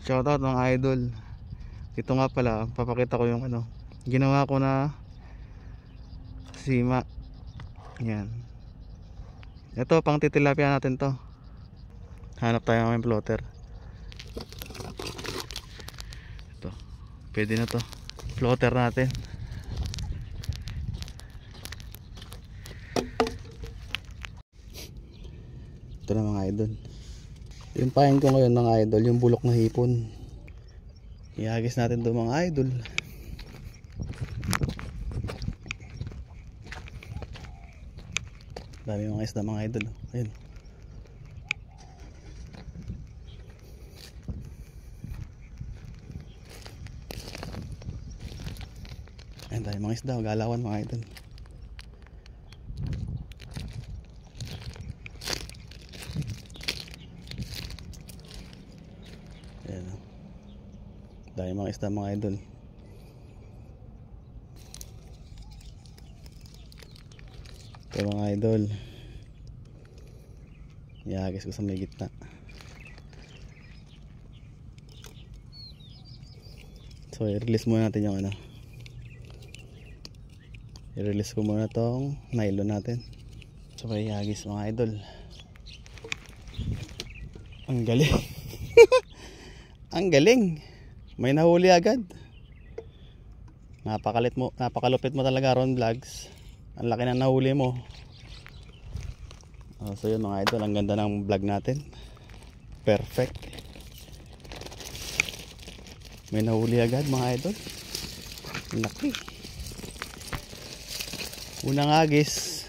Shoutout mga idol. Ito nga pala, papakita ko yung ano, ginawa ko na sima. Yan. Ito pang titilapia natin to. Hanap tayo ng floater. Ito. Pwede na to. Floater natin. Ito na mga idol. Yung pain ko ngayon mga idol, yung bulok na hipon. Ihagis natin doon mga idol. Dami mga isda mga idol. Ayun. Ayun, dami mga isda. Galawan mga idol. Ayan. Dami mga isda mga idol. Ito mga idol. Ihagis ko sa may gitna. So i-release muna natin yung ano. I-release ko muna tong nylon natin. So ihagis mga idol. Ang galing. Ang galing. May nahuli agad. Napakalupit mo talaga Ron Vlogs. Ang laki na nahuli mo. So yun mga idol, ang ganda ng vlog natin. Perfect. May nahuli agad mga idol. Laki. Unang agis.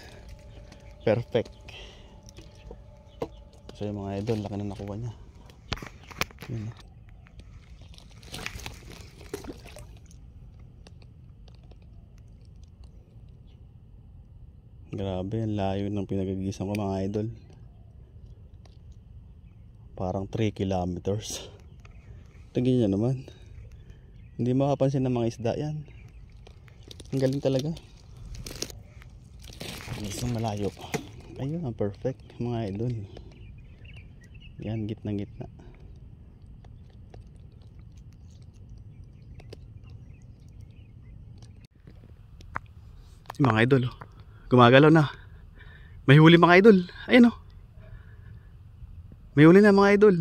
Perfect. So yun mga idol, laki na nakuha niya. Yun. Grabe, ang layo ng pinagagisan ko mga idol. Parang 3 kilometers. Tingin nyo naman. Hindi makapansin ng mga isda yan. Ang galing talaga. Isang malayo. Ayun, ang perfect mga idol. Yan, gitna-gitna. Mga idol, oh. Gumagalaw na. May huli mga idol. Ayun oh. May huli na mga idol.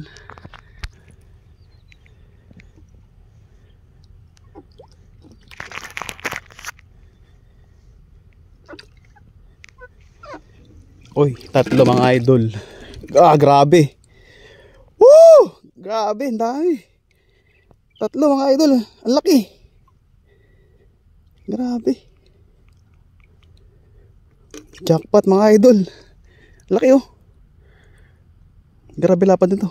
Uy, 3 mga idol. Grabe. Woo! Grabe, ang dami. 3 mga idol. Ang laki. Grabe. Jackpot mga idol. Laki oh. Grabe lapad nito.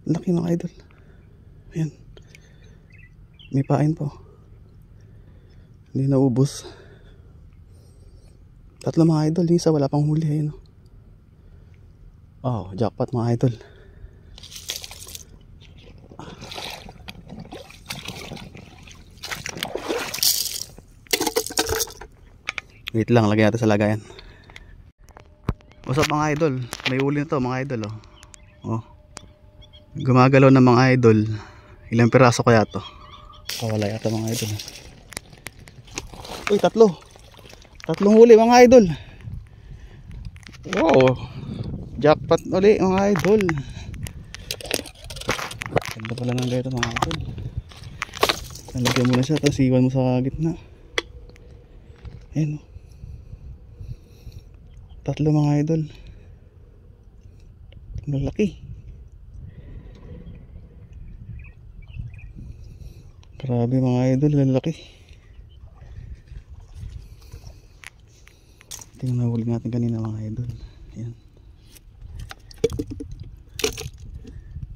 Laki mga idol. Ayan. May pain po. Hindi naubos. 3 mga idol. Yung isa wala pang huli. Ayan oh. Oh, jackpot mga idol. Wait lang, lagyan natin sa lagayan. What's up mga idol? May huli na to mga idol oh. Oh. Gumagalaw na mga idol. Ilang piraso kaya to? Wala yata mga idol. Uy, 3 huli mga idol. Wow. Jackpot uli mga idol. Ganda pala ng ganito mga idol. Nalagyan mo na siya, tapos iwan mo sa gitna. Ayan o. 3 mga idol. Malaki. Grabe mga idol, lalaki. Ito yung nahuli natin kanina mga idol. Ayan.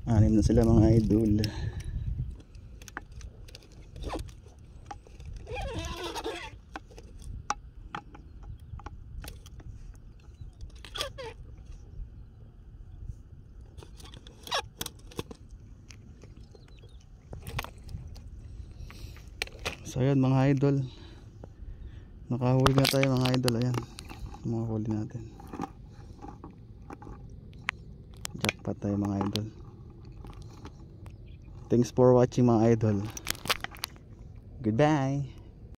6 na sila mga idol. So ayan mga idol, nakahuli na tayo mga idol. Ayan, mga huli natin. Jackpot tayo mga idol. Thanks for watching mga idol. Goodbye.